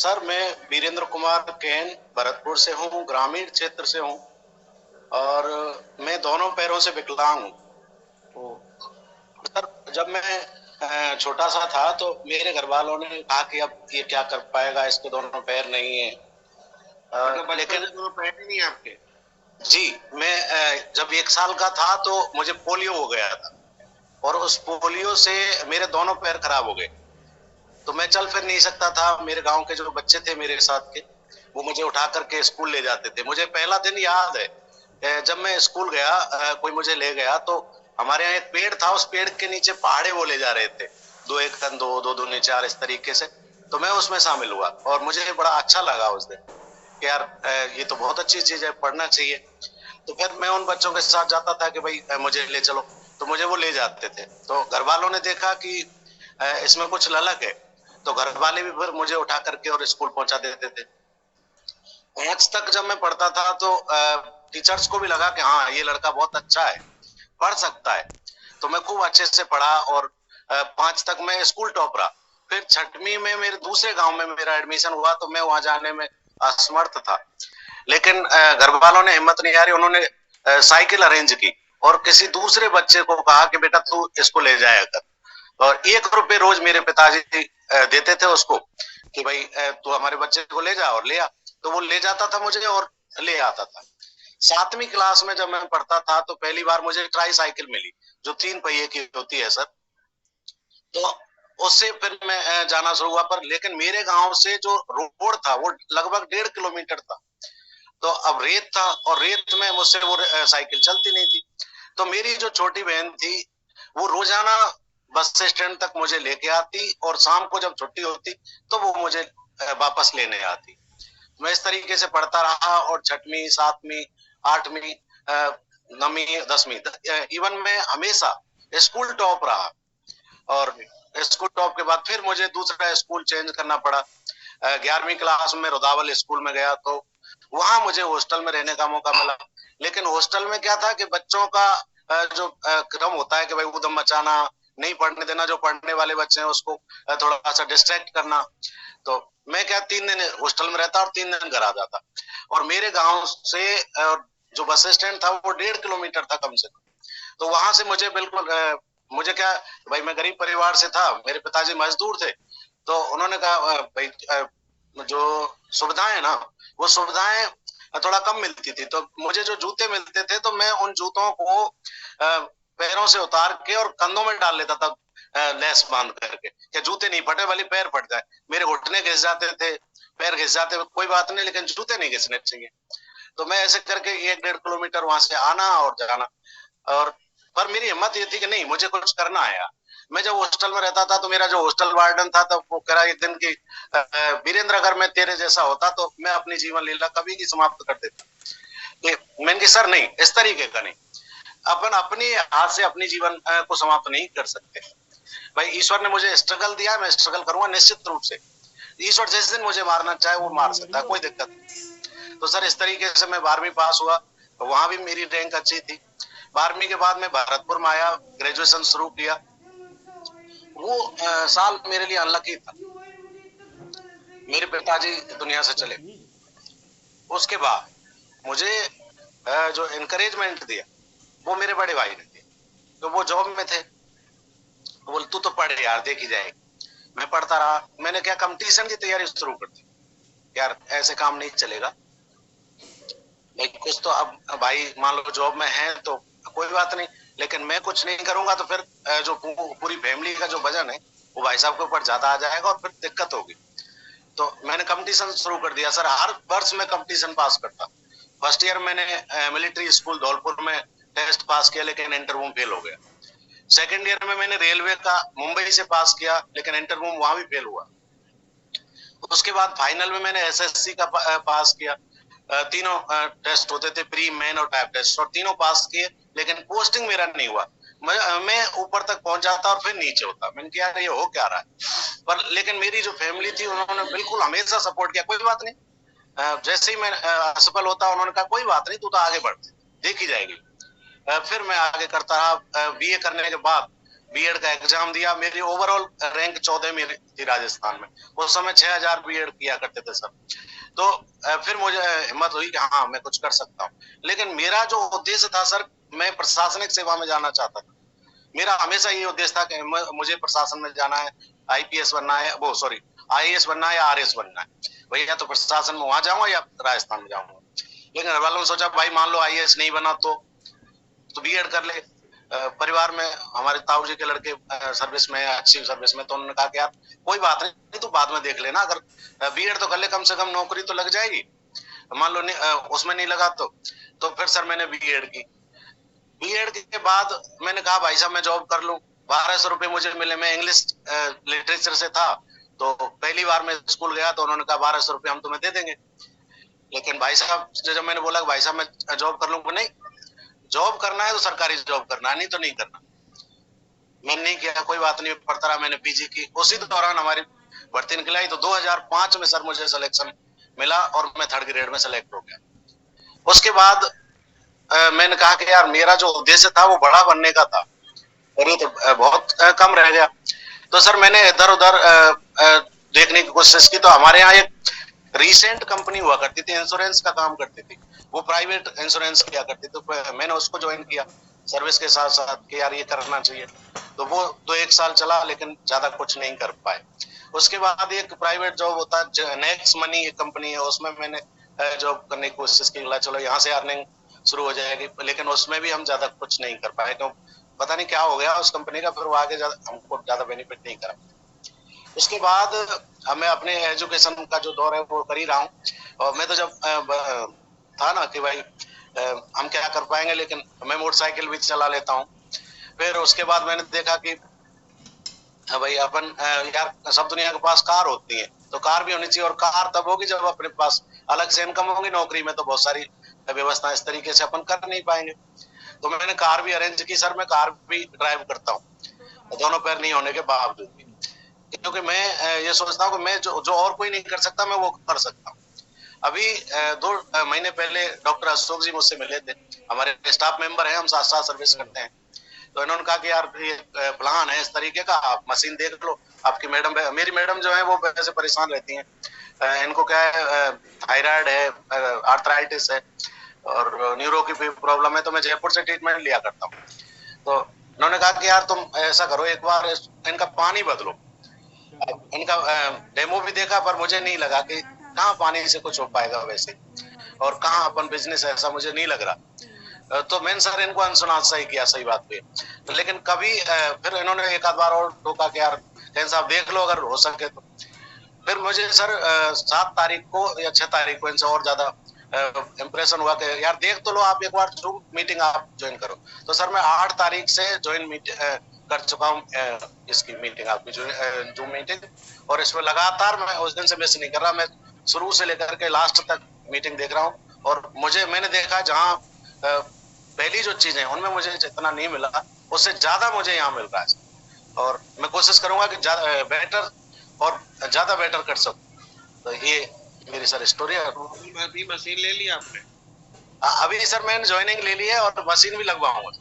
Sir मैं Virendra Kumar can Bharatpur से हूँ, ग्रामीण क्षेत्र से हूँ। और मैं दोनों पैरों से विकलांग हूँ। तो सर जब मैं छोटा सा था तो मेरे घर वालों ने कहा कि अब ये क्या कर पाएगा, इसके दोनों पैर नहीं है। मतलब बचपन लेकिन से दोनों पैर ही नहीं है आपके? जी, मैं जब 1 साल का था तो मुझे पोलियो हो गया था, और उस पोलियो से मेरे दोनों पैर खराब हो गए। तो मैं चल फिर नहीं सकता था। मेरे गांव के जो बच्चे थे मेरे साथ के, वो मुझे उठा करके स्कूल ले जाते थे। मुझे पहला दिन याद है, जब मैं स्कूल गया, कोई मुझे ले गया तो हमारे यहाँ एक पेड़ था, उस पेड़ के नीचे पहाड़े वो ले जा रहे थे, दो एक टन, दो दो दूनी चार, इस तरीके से। तो मैं उसमें शामिल हुआ और मुझे बड़ा अच्छा लगा उस दिन कि यार ये तो बहुत अच्छी चीज है, पढ़ना चाहिए। तो फिर मैं उन बच्चों के साथ जाता था कि भाई मुझे ले चलो, तो मुझे वो ले जाते थे। तो घर वालों ने देखा कि इसमें कुछ ललक है, तो घर वाले भी फिर मुझे उठा करके और स्कूल पहुंचा देते थे। 5 तक जब मैं पढ़ता था तो टीचर्स को भी लगा कि हाँ, ये लड़का बहुत अच्छा है, पढ़ सकता है। तो मैं खूब अच्छे से पढ़ा और 5 तक मैं स्कूल टॉप रहा। फिर 6वीं में मेरे दूसरे गांव में मेरा एडमिशन हुआ, तो मैं वहां जाने में असमर्थ था। लेकिन घर वालों ने हिम्मत नहीं हारी, उन्होंने साइकिल अरेंज की और किसी दूसरे बच्चे को कहा कि बेटा तू इसको ले जाया कर। और 1 रुपए रोज मेरे पिताजी देते थे उसको कि भाई तू हमारे बच्चे को ले जा, और ले आ। तो वो ले जाता था मुझे और ले आता था। 7वीं क्लास में जब मैं पढ़ता था तो पहली बार मुझे ट्राई साइकिल मिली, जो 3 पहिए की होती है सर। तो उससे फिर मैं जाना शुरू हुआ। पर लेकिन मेरे गांव से जो रोड था वो लगभग 1.5 किलोमीटर था। तो अब रेत था और रेत में मुझसे वो साइकिल चलती नहीं थी। तो मेरी जो छोटी बहन थी वो रोजाना बस स्टैंड तक मुझे लेके आती, और शाम को जब छुट्टी होती तो वो मुझे वापस लेने आती। मैं इस तरीके से पढ़ता रहा और 6वीं, 7वीं, 8वीं, 9वीं, 10वीं, इवन मैं हमेशा स्कूल टॉप रहा। और स्कूल टॉप के बाद फिर मुझे दूसरा स्कूल चेंज करना पड़ा। 11वीं क्लास में रुदावल स्कूल में गया, तो वहां मुझे हॉस्टल में रहने का मौका मिला। लेकिन हॉस्टल में क्या था कि बच्चों का जो क्रम होता है कि भाई उधम मचाना, नहीं पढ़ने देना, जो पढ़ने वाले बच्चे हैं उसको थोड़ा सा डिस्ट्रैक्ट करना। तो मैं क्या 3 दिन हॉस्टल में रहता और 3 दिन घर आ जाता। और मेरे गांव से जो बस स्टैंड था वो 1.5 किलोमीटर था कम से कम। तो वहां से मुझे बिल्कुल मुझे क्या, भाई मैं गरीब परिवार से था, मेरे पिताजी मजदूर थे। तो उन्होंने कहा भाई जो सुविधाएं ना, वो सुविधाएं थोड़ा कम मिलती थी। तो मुझे जो जूते मिलते थे तो मैं उन जूतों को पैरों से उतार के और कंधों में डाल लेता था, लेस बांध करके, कि जूते नहीं फटे, वाली पैर फट जाए। मेरे घुटने घिस जाते थे, पैर घिस जाते थे, कोई बात नहीं, लेकिन जूते नहीं घिसने चाहिए। तो मैं ऐसे करके 1-1.5 किलोमीटर वहां से आना और जाना। और पर मेरी हिम्मत ये थी कि नहीं, मुझे कुछ करना है यार। मैं जब हॉस्टल में रहता था तो मेरा जो हॉस्टल वार्डन था तब वो कह रहा एक दिन की, वीरेंद्र अगर मैं तेरे जैसा होता तो मैं अपनी जीवन लीला कभी की समाप्त कर देता। मैंने कहा सर नहीं, इस तरीके का नहीं। अपन अपने हाथ से अपनी जीवन को समाप्त नहीं कर सकते। भाई ईश्वर ने मुझे स्ट्रगल दिया, मैं स्ट्रगल करूंगा निश्चित रूप से। ईश्वर जिस दिन मुझे मारना चाहे वो मार सकता है, कोई दिक्कत नहीं। तो सर इस तरीके से मैं 12वीं पास हुआ, वहां भी मेरी रैंक अच्छी थी। 12वीं के बाद मैं भरतपुर में आया, ग्रेजुएशन शुरू किया। वो साल मेरे लिए अनलकी था। मेरे पिताजी दुनिया से चले। उसके बाद मुझे जो इनकरेजमेंट दिया वो मेरे बड़े भाई ने दिया। तो वो जॉब में थे, बोल तू तो पढ़ यार, देखी जाएगी। मैं पढ़ता रहा। मैंने क्या कंपटीशन की तैयारी शुरू कर दी। यार ऐसे काम नहीं चलेगा भाई, कुछ तो अब भाई मान लो जॉब में है तो कोई बात नहीं, लेकिन मैं कुछ नहीं करूंगा तो फिर जो पूरी फैमिली का जो वजन है वो भाई साहब के ऊपर ज्यादा आ जाएगा और फिर दिक्कत होगी। तो मैंने कंपटीशन शुरू कर दिया सर। हर वर्ष में कंपटीशन पास करता। फर्स्ट ईयर मैंने मिलिट्री स्कूल धौलपुर में टेस्ट पास किया, लेकिन इंटरव्यू में फेल हो गया। सेकेंड ईयर में मैंने रेलवे का मुंबई से पास किया, लेकिन इंटरव्यू वहां भी फेल हुआ। उसके बाद फाइनल में मैंने एसएससी का पास किया। तीनों टेस्ट होते थे, प्री, मेन और टाइप टेस्ट, और तीनों पास किए, लेकिन पोस्टिंग मेरा नहीं हुआ। मैं ऊपर तक पहुंच जाता और फिर नीचे होता। मैंने कहा ये हो क्या रहा है। पर लेकिन मेरी जो फैमिली थी उन्होंने बिल्कुल हमेशा सपोर्ट किया, कोई बात नहीं। जैसे ही मैं असफल होता उन्होंने कहा कोई बात नहीं, तू तो आगे बढ़, देखी जाएगी। फिर मैं आगे करता रहा। बीए करने के बाद बीएड का एग्जाम दिया, मेरी ओवरऑल रैंक 14 में थी राजस्थान में। उस समय 6000 बीएड किया करते थे सर। तो फिर मुझे हिम्मत हुई कि हाँ मैं कुछ कर सकता हूँ। लेकिन मेरा जो उद्देश्य था सर, मैं प्रशासनिक सेवा में जाना चाहता था। मेरा हमेशा ये उद्देश्य था कि मुझे प्रशासन में जाना है, आईपीएस बनना है, वो सॉरी आईएएस बनना है या आरएस बनना है। भैया तो प्रशासन में वहां जाऊंगा या राजस्थान में जाऊंगा। लेकिन घर वालों ने सोचा भाई मान लो आईएएस नहीं बना तो बीएड कर ले। परिवार में हमारे ताऊ जी के लड़के सर्विस में, अच्छी सर्विस में, तो उन्होंने कहा कि यार कोई बात नहीं, तो बाद में देख लेना, अगर बीएड तो कर ले, कम से कम नौकरी तो लग जाएगी। मान लो उसमें नहीं लगा तो फिर सर मैंने बीएड की। बीएड के बाद मैंने कहा भाई साहब मैं जॉब कर लूं। 1200 रुपए मुझे मिले। मैं इंग्लिश लिटरेचर से था, तो पहली बार मैं स्कूल गया तो उन्होंने कहा 1200 रुपए हम तुम्हें दे देंगे। लेकिन भाई साहब जब मैंने बोला भाई साहब मैं जॉब कर लूंगा, नहीं, जॉब करना है तो सरकारी जॉब करना है, नहीं तो नहीं करना। मैंने नहीं किया, कोई बात नहीं, पढ़ता रहा। मैंने पीजी की। उसी दौरान हमारी भर्ती निकलाई, तो 2005 में सर मुझे सिलेक्शन मिला और मैं 3rd ग्रेड में सेलेक्ट हो गया। उसके बाद मैंने कहा कि यार मेरा जो उद्देश्य था वो बड़ा बनने का था और ये तो बहुत कम रह गया। तो सर मैंने इधर उधर देखने की कोशिश की। तो हमारे यहाँ एक रिसेंट कंपनी हुआ करती थी, इंश्योरेंस का काम करती थी, वो प्राइवेट इंश्योरेंस किया करती थी। तो मैंने उसको ज्वाइन किया सर्विस के साथ साथ कि यार ये करना चाहिए। तो वो तो 1 साल चला, लेकिन ज्यादा कुछ नहीं कर पाए। उसके बाद एक प्राइवेट जॉब होता है, नेक्स्ट मनी एक कंपनी है, उसमें मैंने जॉब करने की कोशिश की। चलो यहाँ से अर्निंग शुरू हो जाएगी, लेकिन उसमें भी हम ज्यादा कुछ नहीं कर पाए। तो पता नहीं क्या हो गया उस कंपनी का, फिर वो आगे हमको ज्यादा बेनिफिट नहीं करा। उसके बाद मैं अपने एजुकेशन का जो दौर है वो कर ही रहा हूँ। और मैं तो जब था ना कि भाई हम क्या कर पाएंगे, लेकिन मैं मोटरसाइकिल भी चला लेता हूँ। फिर उसके बाद मैंने देखा कि भाई अपन यार सब दुनिया के पास कार होती है, तो कार भी होनी चाहिए। और कार तब होगी जब अपने पास अलग से इनकम होगी। नौकरी में तो बहुत सारी व्यवस्था इस तरीके से अपन कर नहीं पाएंगे। तो मैंने कार भी अरेंज की सर। मैं कार भी ड्राइव करता हूँ, दोनों पैर नहीं होने के बावजूद भी, क्योंकि मैं ये सोचता हूँ कि मैं जो और कोई नहीं कर सकता मैं वो कर सकता हूँ। अभी 2 महीने पहले डॉक्टर अशोक जी मुझसे मिले थे, हमारे स्टाफ मेंबर हैं, हम साथ साथ सर्विस करते हैं। तो इन्होंने कहा कि यार ये प्लान है इस तरीके का, आप मशीन देख लो। आपकी मैडम, मेरी मैडम जो है वो वैसे परेशान रहती हैं, इनको क्या है थायराइड है, आर्थराइटिस है और न्यूरो की प्रॉब्लम है। तो मैं जयपुर से ट्रीटमेंट लिया करता हूँ। तो उन्होंने कहा कि यार तुम ऐसा करो, एक बार इनका पानी बदलो। इनका डेमो भी देखा, पर मुझे नहीं लगा कि कहाँ पानी से कुछ हो पाएगा वैसे, और कहाँ अपन बिजनेस, ऐसा मुझे नहीं लग रहा। तो मैंने सर इनको अनसुना सही किया, सही बात पे। लेकिन कभी फिर इन्होंने एक आध बार और टोका कि यार साहब देख लो अगर हो सके तो। फिर मुझे सर 7 तारीख को या 6 तारीख को इनसे और ज्यादा इम्प्रेशन हुआ कि यार देख तो लो आप एक बार, जूम मीटिंग आप ज्वाइन करो। तो सर मैं 8 तारीख से ज्वाइन कर चुका हूँ इसकी मीटिंग, आपकी जूम मीटिंग। और इसमें लगातार मैं उस दिन से मिस नहीं कर रहा, मैं शुरू से लेकर के लास्ट तक मीटिंग देख रहा हूँ। और मैंने देखा जहाँ पहली जो चीजें उनमें मुझे जितना नहीं मिला, उससे ज्यादा मुझे यहाँ मिल रहा है। और मैं कोशिश करूंगा कि बेटर और ज्यादा बेटर कर सकूं। तो ये मेरी सर स्टोरी है। अभी मशीन ले ली आपने? अभी सर मैंने ज्वाइनिंग ले ली है और मशीन भी लगवाऊंगा।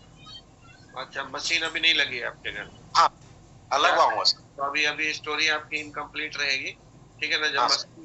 अच्छा, मशीन अभी नहीं लगी है आपके घर? हाँ लगवाऊंगा सर। तो अभी स्टोरी आपकी इनकम्प्लीट रहेगी, ठीक है ना? जब मशीन